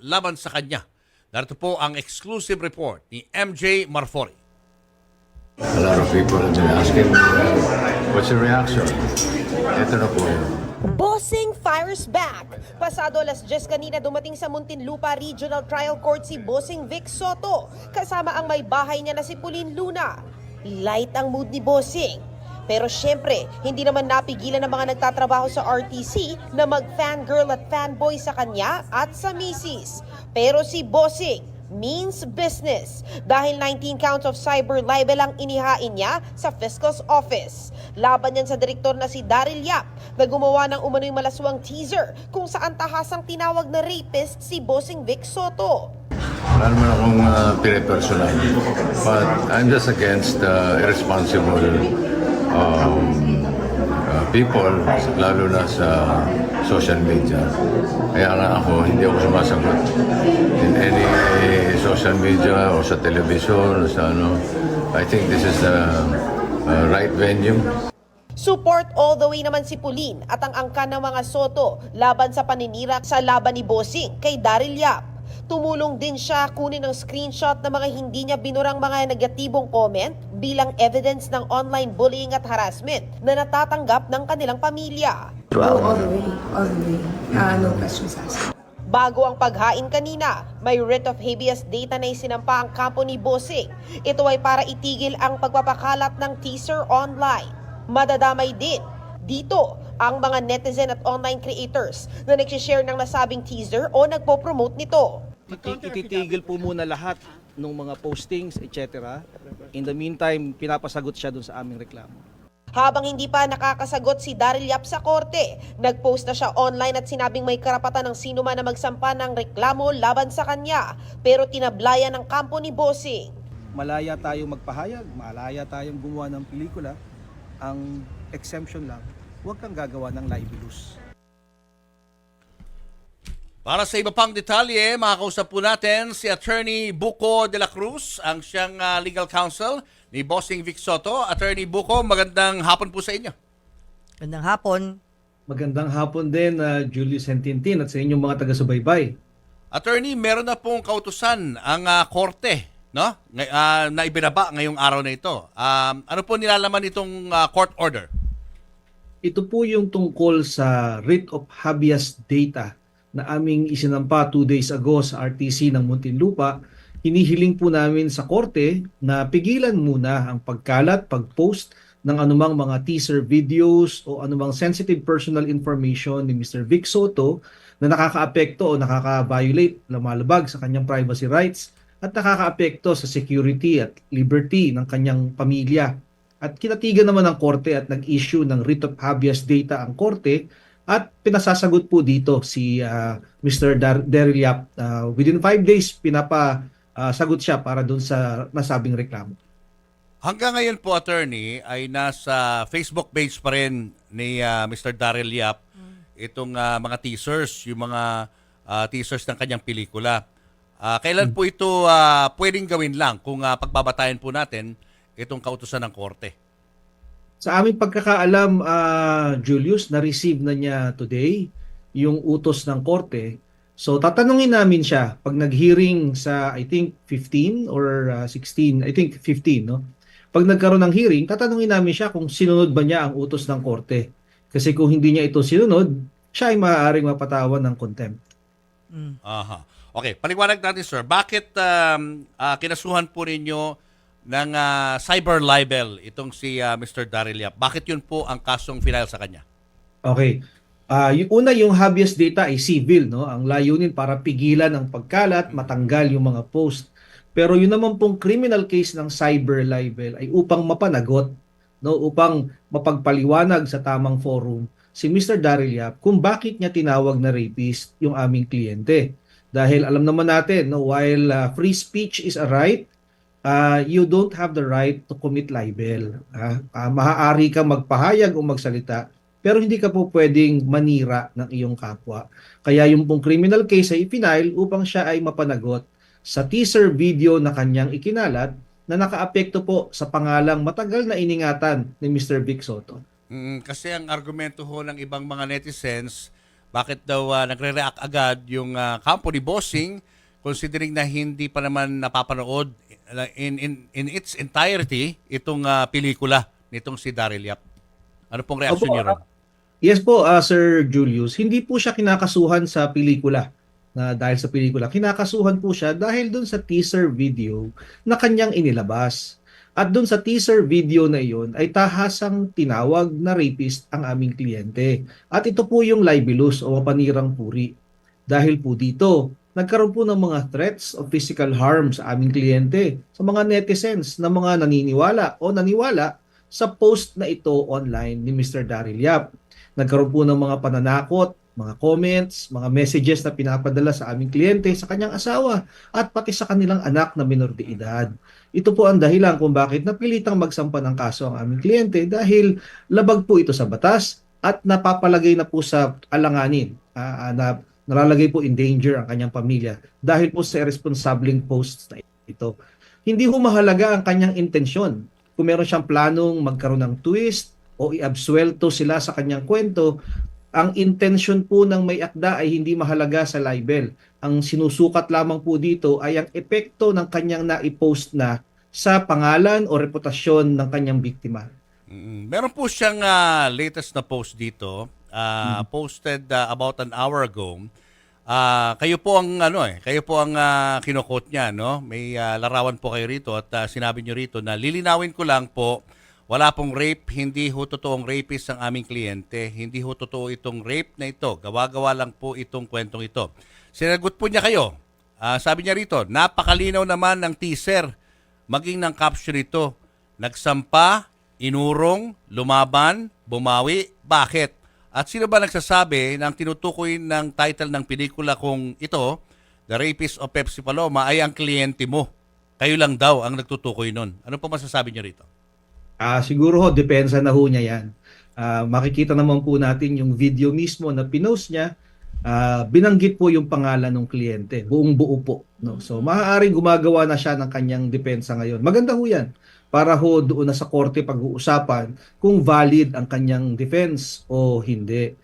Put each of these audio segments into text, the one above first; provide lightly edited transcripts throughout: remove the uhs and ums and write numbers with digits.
laban sa kanya. Narito po ang exclusive report ni MJ Marfori. A lot of people have been asking, what's the reaction? Ito na po yun. Bossing fires back. Pasado alas 10 kanina dumating sa Muntinlupa Regional Trial Court si Bossing Vic Soto. Kasama ang may bahay niya na si Pauline Luna. Light ang mood ni Bossing. Pero syempre, hindi naman napigilan ng mga nagtatrabaho sa RTC na mag-fangirl at fanboy sa kanya at sa misis. Pero si Bossing means business dahil 19 counts of cyber libel ang inihain niya sa Fiscal's Office. Laban yan sa direktor na si Daryl Yap na gumawa ng umano'y malaswang teaser kung saan tahasang tinawag na rapist si Bossing Vic Soto. Wala naman akong pinipersonal. But I'm just against irresponsible people, lalo na sa social media. Kaya nga ako, hindi ako sumasagot in any social media o sa television o sa ano. I think this is the right venue. Support all the way naman si Pauline at ang angkan ng mga Soto laban sa paninira sa laban ni Bossing kay Daryl Yap. Tumulong din siya kunin ng screenshot ng mga hindi niya binurang mga negatibong comment bilang evidence ng online bullying at harassment na natatanggap ng kanilang pamilya. All the way, all the way. No questions asked. Bago ang paghain kanina, may writ of habeas data na isinampa ang kampo ni Bossing. Ito ay para itigil ang pagpapakalat ng teaser online. Madadamay din dito ang mga netizen at online creators na nagsishare ng nasabing teaser o nagpo-promote nito. Ititigil po muna lahat ng mga postings, etc. In the meantime, pinapasagot siya dun sa aming reklamo. Habang hindi pa nakakasagot si Daryl Yap sa korte, nagpost na siya online at sinabing may karapatan ng sino man na magsampa ng reklamo laban sa kanya, pero tinablayan ng kampo ni Bossing. Malaya tayong magpahayag, malaya tayong gumawa ng pelikula. Ang exemption lang, huwag kang gagawa ng libelous. Para sa iba pang detalye, makakausap po natin si Attorney Buko de la Cruz, ang siyang legal counsel ni Bossing Vic Soto. Attorney Buko, magandang hapon po sa inyo. Magandang hapon. Magandang hapon din, Julius Hentintin at sa inyong mga taga-subaybay. Attorney, meron na pong kautusan ang korte, no? Na ibinaba ngayong araw na ito. Ano po nilalaman itong court order? Ito po yung tungkol sa writ of habeas data na aming isinampa 2 days ago sa RTC ng Muntinlupa. Hinihiling po namin sa korte na pigilan muna ang pagkalat, pag-post ng anumang mga teaser videos o anumang sensitive personal information ni Mr. Vic Soto na nakakaapekto o nakaka-violate, lumalabag sa kanyang privacy rights at nakakaapekto sa security at liberty ng kanyang pamilya. At kinatigan naman ng korte at nag-issue ng writ of habeas data ang korte at pinasasagot po dito si Mr. Daryl Yap. Within 5 days, pinapasagot siya para dun sa nasabing reklamo. Hanggang ngayon po, attorney, ay nasa Facebook page pa rin ni Mr. Daryl Yap itong mga teasers, yung mga teasers ng kanyang pelikula. Kailan po ito pwedeng gawin lang kung pagbabatayan po natin itong kautusan ng korte? Sa aming pagkakaalam, Julius, na-receive na niya today yung utos ng korte. So tatanungin namin siya pag nag-hearing sa I think 15 or 16, I think 15, no? Pag nagkaroon ng hearing, tatanungin namin siya kung sinunod ba niya ang utos ng korte. Kasi kung hindi niya ito sinunod, siya ay maaaring mapatawan ng contempt. Aha. Okay, paliwanag natin, sir. Bakit kinasuhan po ninyo ng cyber libel itong si Mr. Daryl Yap? Bakit yun po ang kasong final sa kanya? Okay. Yung una, yung habeas data ay civil, no? Ang layunin para pigilan ang pagkalat, matanggal yung mga post. Pero yun naman pong criminal case ng cyber libel ay upang mapanagot, no? Upang mapagpaliwanag sa tamang forum si Mr. Daryl Yap kung bakit niya tinawag na rapist yung aming kliyente. Dahil alam naman natin, no, while free speech is a right, you don't have the right to commit libel. Maaari ka magpahayag o magsalita, pero hindi ka po pwedeng manira ng iyong kapwa. Kaya yung pong criminal case ay ipinail upang siya ay mapanagot sa teaser video na kanyang ikinalat na nakaapekto po sa pangalang matagal na iningatan ni Mr. Vic Soto. Kasi ang argumento ho ng ibang mga netizens, Bakit daw nagre-react agad yung kampo ni Bossing considering na hindi pa naman napapanood in its entirety itong pelikula nitong si Daryl Yap. Ano pong reaksyon Opo, niyo ron? Yes po, Sir Julius, hindi po siya kinakasuhan sa pelikula na dahil sa pelikula. Kinakasuhan po siya dahil dun sa teaser video na kanyang inilabas. At dun sa teaser video na iyon ay tahasang tinawag na rapist ang aming kliyente. At ito po yung libelous o mapanirang puri. Dahil po dito, nagkaroon po ng mga threats of physical harm sa aming kliyente, sa mga netizens na mga naniniwala o naniwala sa post na ito online ni Mr. Daryl Yap. Nagkaroon po ng mga pananakot, mga comments, mga messages na pinapadala sa aming kliyente, sa kanyang asawa, at pati sa kanilang anak na minor de edad. Ito po ang dahilan kung bakit napilitang magsampa ng kaso ang aming kliyente dahil labag po ito sa batas at napapalagay na po sa alanganin, na nalalagay po in danger ang kanyang pamilya dahil po sa irresponsibleng posts na ito. Hindi ho mahalaga ang kanyang intensyon. Kung meron siyang planong magkaroon ng twist o iabsuelto sila sa kanyang kwento, ang intention po ng may akda ay hindi mahalaga sa libel. Ang sinusukat lamang po dito ay ang epekto ng kanyang naipost na sa pangalan o reputasyon ng kanyang biktima. Meron po siyang latest na post dito, posted about an hour ago. Kayo po ang kayo po ang kino-quote niya, no? May larawan po kayo rito at sinabi niyo rito na lilinawin ko lang po, wala pong rape, hindi ho totoong rapist ang aming kliyente. Hindi ho totoo itong rape na ito. Gawa-gawa lang po itong kwentong ito. Sinagot po niya kayo. Sabi niya rito, napakalinaw naman ng teaser, maging ng caption ito. Nagsampa, inurong, lumaban, bumawi, bakit? At sino ba nagsasabi ng tinutukoy ng title ng pelikula kung ito, The Rapist of Pepsi Paloma, ay ang kliyente mo? Kayo lang daw ang nagtutukoy nun. Ano po masasabi niyo rito? Siguro ho, depensa na ho niya yan. Makikita naman po natin yung video mismo na pinost niya, binanggit po yung pangalan ng kliyente, buong buo po. No? So maaaring gumagawa na siya ng kanyang depensa ngayon. Maganda ho yan para ho doon na sa korte pag-uusapan kung valid ang kanyang defense o hindi.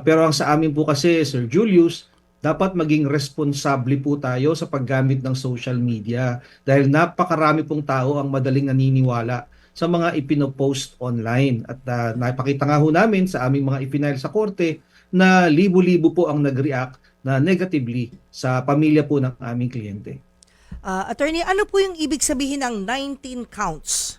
Pero ang sa amin po kasi, Sir Julius, dapat maging responsable po tayo sa paggamit ng social media dahil napakarami pong tao ang madaling naniniwala sa mga ipinopost online. At napakita nga ho namin sa aming mga ipinail sa korte na libo-libo po ang nag-react na negatively sa pamilya po ng aming kliyente. Attorney, ano po yung ibig sabihin ng 19 counts?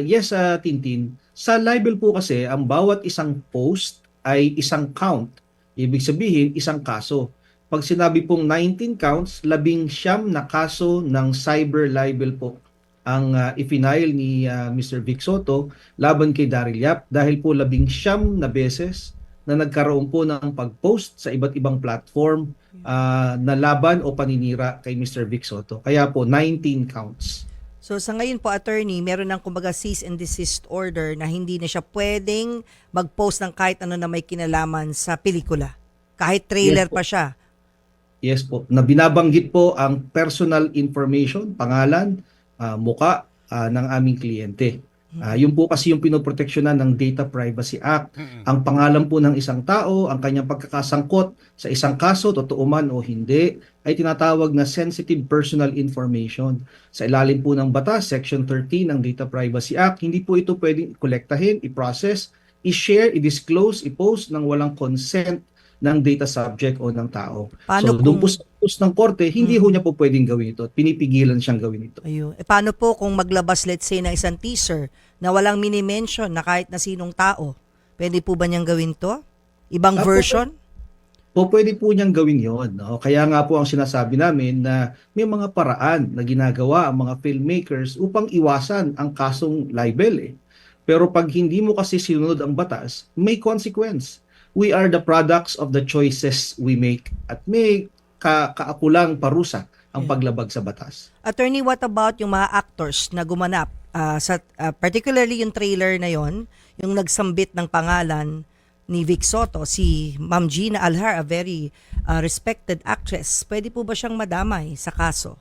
Yes, Tintin. Sa libel po kasi, ang bawat isang post ay isang count. Ibig sabihin, isang kaso. Pag sinabi pong 19 counts, 19 na kaso ng cyber libel po ang ifinail ni Mr. Vic Soto laban kay Daryl Yap dahil po 19 na beses na nagkaroon po ng pag-post sa iba't ibang platform na laban o paninira kay Mr. Vic Soto. Kaya po 19 counts. So sa ngayon po, attorney, meron ng kumbaga cease and desist order na hindi na siya pwedeng mag-post ng kahit ano na may kinalaman sa pelikula. Kahit trailer Yes po. pa siya. Yes po. Na binabanggit po ang personal information, pangalan, muka ng aming kliyente. Yun po kasi yung pinoproteksyonan ng Data Privacy Act. Ang pangalan po ng isang tao, ang kanyang pagkakasangkot sa isang kaso, totoo man o hindi, ay tinatawag na sensitive personal information. Sa ilalim po ng batas, Section 13 ng Data Privacy Act, hindi po ito pwedeng i-kolektahin, i-process, i-share, i-disclose, i-post ng walang consent ng data subject o ng tao. Paano so, doon kung- po sa post ng korte, hindi ho niya po pwedeng gawin ito at pinipigilan siyang gawin ito. Ayun. Paano po kung maglabas, let's say, ng isang teaser na walang mini-mention na kahit na sinong tao? Pwede po ba niyang gawin to? Ibang version? Po pwede po niyang gawin yon, no? Kaya nga po ang sinasabi namin na may mga paraan na ginagawa ang mga filmmakers upang iwasan ang kasong libel. Pero pag hindi mo kasi sinunod ang batas, may consequence. We are the products of the choices we make at may kaakulang parusa ang paglabag sa batas. Attorney, what about yung mga actors na gumanap? Particularly yung trailer na yon, yung nagsambit ng pangalan ni Vic Soto, si Ma'am Gina Alhar, a very respected actress. Pwede po ba siyang madamay sa kaso?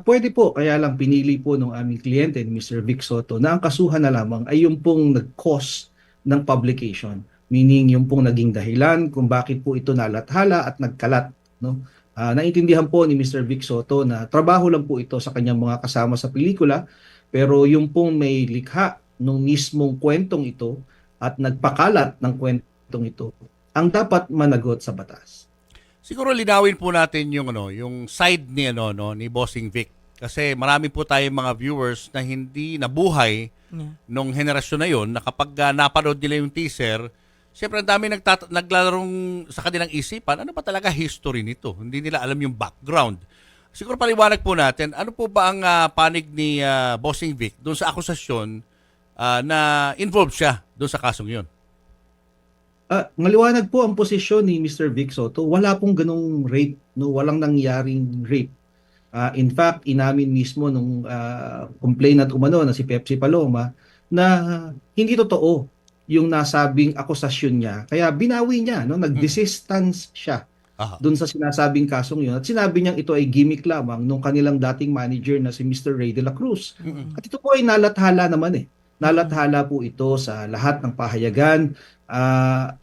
Pwede po, kaya lang pinili po ng aming kliyente ni Mr. Vic Soto na ang kasuhan na lamang ay yung pong nag-cause ng publication. meaning yung pong naging dahilan kung bakit po ito nalathala at nagkalat, no? Naintindihan po ni Mr. Vic Soto na trabaho lang po ito sa kanyang mga kasama sa pelikula, pero yung pong may likha nung mismong kwentong ito at nagpakalat ng kwentong ito ang dapat managot sa batas. Siguro linawin po natin yung yung side ni ni Bossing Vic kasi marami po tayong mga viewers na hindi nabuhay nung henerasyon na yon na kapag napanood nila yung teaser, siyempre ang dami naglarong sa kanilang isipan, ano ba talaga history nito? Hindi nila alam yung background. Siguro paliwanag po natin, ano po ba ang panig ni Bossing Vic doon sa akusasyon na involved siya doon sa kasong yun? Maliwanag po ang posisyon ni Mr. Vic Soto. Wala pong ganong rape, no? Walang nangyaring rape. In fact, inamin mismo nung complainant umano na si Pepsi Paloma na hindi totoo yung nasabing akusasyon niya. Kaya binawi niya, no? Nag-desistance siya doon sa sinasabing kasong yun. At sinabi niyang ito ay gimmick lamang nung kanilang dating manager na si Mr. Ray de la Cruz. At ito po ay nalathala naman eh. Nalathala po ito sa lahat ng pahayagan.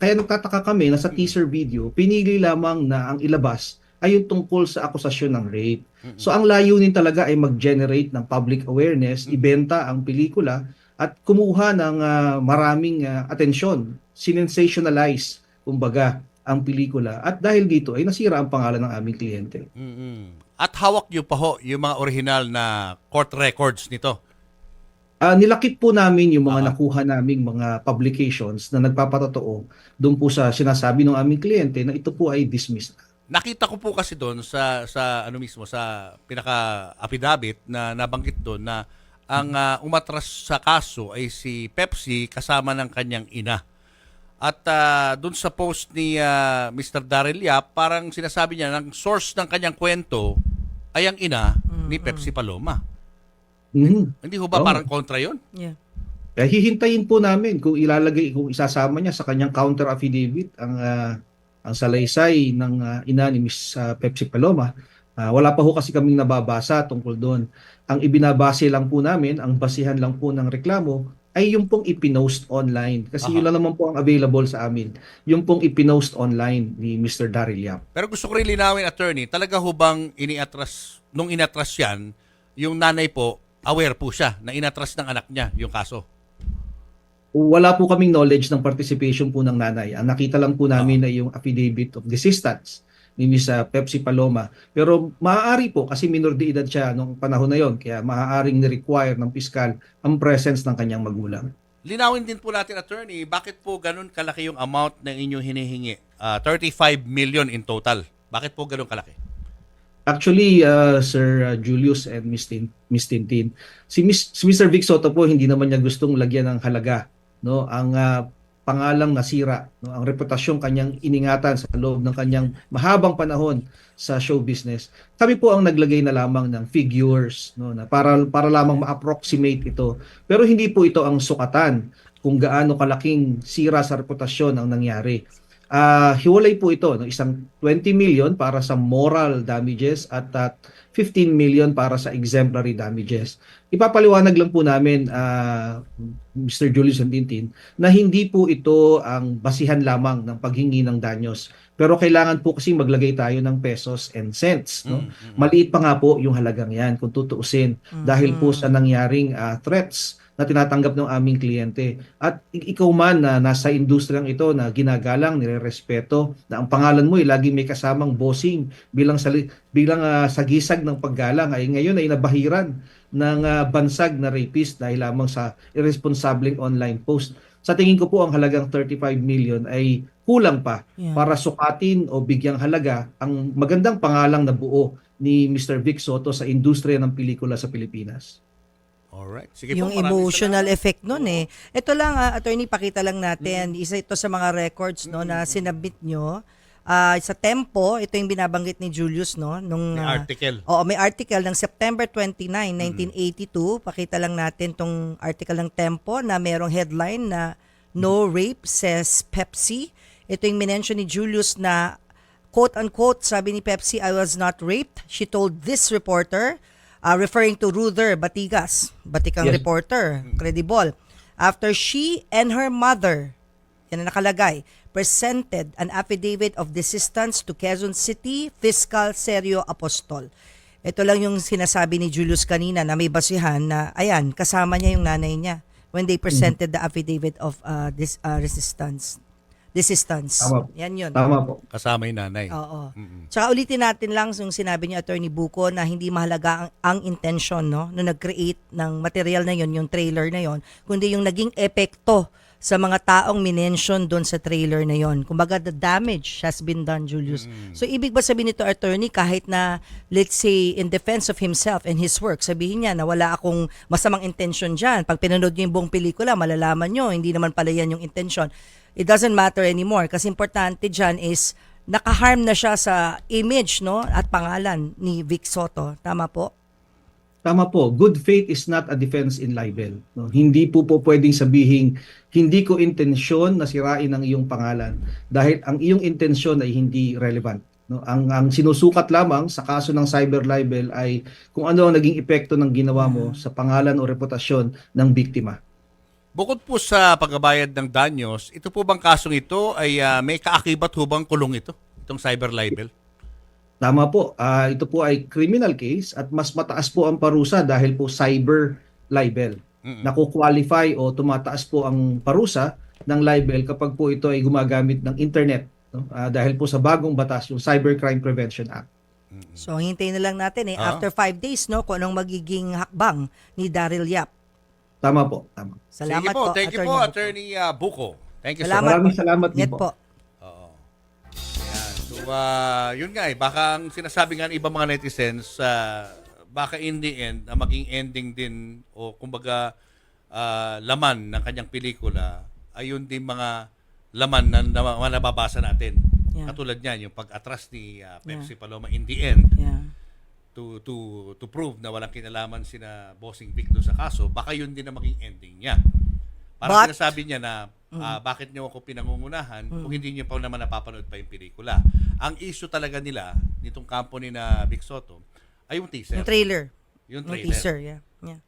Kaya nagtataka kami na sa teaser video, pinili lamang na ang ilabas ay yung tungkol sa akusasyon ng rape. So ang layunin talaga ay mag-generate ng public awareness, ibenta ang pelikula at kumuha ng maraming atensyon, sinensationalize kumbaga ang pelikula. At dahil dito ay nasira ang pangalan ng aming kliyente. At hawak niyo pa ho yung mga original na court records nito. Nilakip po namin yung mga nakuha naming mga publications na nagpapatotoo doon po sa sinasabi ng aming kliyente na ito po ay dismissed na. Nakita ko po kasi doon sa ano mismo sa pinaka affidavit na nabanggit doon na ang umatras sa kaso ay si Pepsi kasama ng kanyang ina. At doon sa post ni Mr. Daryl Yap, parang sinasabi niya ng source ng kanyang kwento ay ang ina ni Pepsi Paloma. Hindi ho ba parang kontra yun? Yeah. Kaya hihintayin po namin kung kung isasama niya sa kanyang counter affidavit ang salaysay ng ina ni Miss Pepsi Paloma. Wala pa ho kasi kaming nababasa tungkol doon. Ang ibinabase lang po namin, ang basihan lang po ng reklamo ay yung pong ipinost online. Kasi yun lang naman po ang available sa amin. Yung pong ipinost online ni Mr. Daryl Yap. Pero gusto ko rin linawin, attorney, talaga ho bang nung inatras yan, yung nanay po, aware po siya na inatras ng anak niya yung kaso? Wala po kaming knowledge ng participation po ng nanay. Ang nakita lang po namin ay yung affidavit of desistance ni Miss Pepsi Paloma. Pero maaari po, kasi minor de edad siya nung panahon na yon, kaya maaaring ni-require ng piskal ang presence ng kanyang magulang. Linawin din po natin, attorney, bakit po ganun kalaki yung amount na inyong hinihingi? 35 million in total. Bakit po ganun kalaki? Actually, Sir Julius and Miss Tintin, si Mr. Vic Soto po hindi naman niya gustong lagyan ng halaga, no? Ang pangalang nasira, no? Ang reputasyon kanyang iningatan sa loob ng kanyang mahabang panahon sa show business. Kami po ang naglagay na lamang ng figures, no, na para lamang ma-approximate ito. Pero hindi po ito ang sukatan kung gaano kalaking sira sa reputasyon ang nangyari. Hiwalay po ito, no? Isang 20 million para sa moral damages at 15 million para sa exemplary damages. Ipapaliwanag lang po namin, Mr. Julius and Tintin, na hindi po ito ang basihan lamang ng paghingi ng danyos. Pero kailangan po kasi maglagay tayo ng pesos and cents. No? Maliit pa nga po yung halagang yan kung tutuusin dahil po sa nangyaring threats na tinatanggap ng aming kliyente. At ikaw man na nasa industriyang ito na ginagalang, nirerespeto, na ang pangalan mo ay laging may kasamang bossing bilang sagisag ng paggalang ay ngayon ay nabahiran ng bansag na rapist dahil lamang sa irresponsableng online post. Sa tingin ko po ang halagang 35 million ay kulang pa para sukatin o bigyang halaga ang magandang pangalang na buo ni Mr. Vic Soto sa industriya ng pelikula sa Pilipinas. Alright. Sige Yung po, maraming emotional salamat. effect nun eh. Ito lang, attorney, pakita lang natin. Isa ito sa mga records no na sinabit nyo. Sa Tempo, ito yung binabanggit ni Julius, no? Nung, May article. Oo, may article ng September 29, 1982. Pakita lang natin tong article ng Tempo na merong headline na "No Rape, Says Pepsi." Ito yung minention ni Julius na quote-unquote, sabi ni Pepsi, "I was not raped." She told this reporter, referring to Ruther Batigas, batikang Yes. reporter, credible, after she and her mother yan ang nakalagay, presented an affidavit of desistance to Quezon City Fiscal Sergio Apostol. Ito lang yung sinasabi ni Julius kanina na may basihan na, ayan, kasama niya yung nanay niya when they presented the affidavit of desistance. Tama po. Yan yun. Tama po. Kasama yung nanay. Oo. Tsaka ulitin natin lang yung sinabi ni Attorney Buko na hindi mahalaga ang intention, no, na nag-create ng material na yon, yung trailer na yon, kundi yung naging epekto sa mga taong minention doon sa trailer na yon. Kumbaga, the damage has been done, Julius. So, ibig ba sabihin nito, attorney, kahit na, let's say, in defense of himself and his work, sabihin niya na wala akong masamang intention dyan. Pag pinanood niyo yung buong pelikula, malalaman niyo, hindi naman pala yan yung intention. It doesn't matter anymore kasi importante dyan is nakaharm na siya sa image, no, at pangalan ni Vic Soto. Tama po? Tama po. Good faith is not a defense in libel. No? Hindi po pwedeng sabihin, hindi ko intensyon na sirain ang iyong pangalan dahil ang iyong intensyon ay hindi relevant. No? Ang sinusukat lamang sa kaso ng cyber libel ay kung ano ang naging epekto ng ginawa mo sa pangalan o reputasyon ng biktima. Bukod po sa pagbabayad ng danyos, ito po bang kasong ito ay may kaakibat ho bang kulong ito? Itong cyber libel? Tama po. Ito po ay criminal case at mas mataas po ang parusa dahil po cyber libel. Naku-qualify o tumataas po ang parusa ng libel kapag po ito ay gumagamit ng internet. No? Dahil po sa bagong batas, yung Cybercrime Prevention Act. So, hintayin na lang natin after 5 days, no, kung anong magiging hakbang ni Daryl Yap. Tama po. Tama. Salamat Sige po. po, Thank you po, Attorney Buko. Thank you, sir. Salamat Maraming salamat din Net po. po. Oo. Ayan. So, yun nga baka ang sinasabi nga ng ibang mga netizens, baka in the end, maging ending din o kumbaga laman ng kanyang pelikula, ayun din mga laman na nababasa natin. Yeah. Katulad niyan, yung pag-atras ni Pepsi Paloma in the end, Yeah. to prove na walang kinalaman sina Bossing Vic doon sa kaso, baka yun din ang maging ending niya. Parang But- sinasabi niya na, bakit niyo ako pinangungunahan kung hindi niyo pa naman napapanood pa yung pelikula. Ang issue talaga nila, nitong company na Vic Soto, ay yung teaser. Yung trailer. Yung Yung trailer. teaser, yeah. Yeah.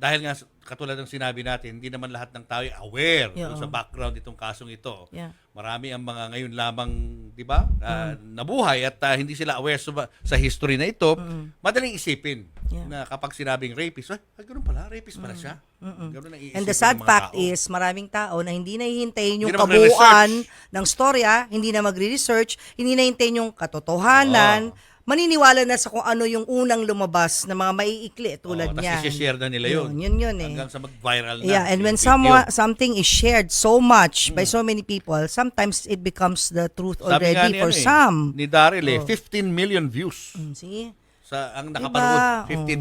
Dahil nga, katulad ng sinabi natin, hindi naman lahat ng tao ay aware Yeah, doon sa background itong kasong ito. Yeah. Marami ang mga ngayon lamang, di ba, nabuhay at hindi sila aware sa history na ito. Madaling isipin Yeah. na kapag sinabing rapist, ay ganun pala, rapist pala siya. Ganun ang iisipin And the sad ng mga fact tao. is, maraming tao na hindi nahihintayin yung Hindi na kabuuan magre-research. ng storya, hindi na magre-research, hindi nahihintayin yung katotohanan, maniniwala na sa kung ano yung unang lumabas na mga maiikli tulad Tapos niyan. isi-share na nila yun. Yun eh. Hanggang sa mag-viral na. Yeah, and when yung video. something is shared so much by so many people, sometimes it becomes the truth Sabi nga already ni, for ano some. ni Daryl 15 million views. See? Ang nakapanood, Diba? 15 million.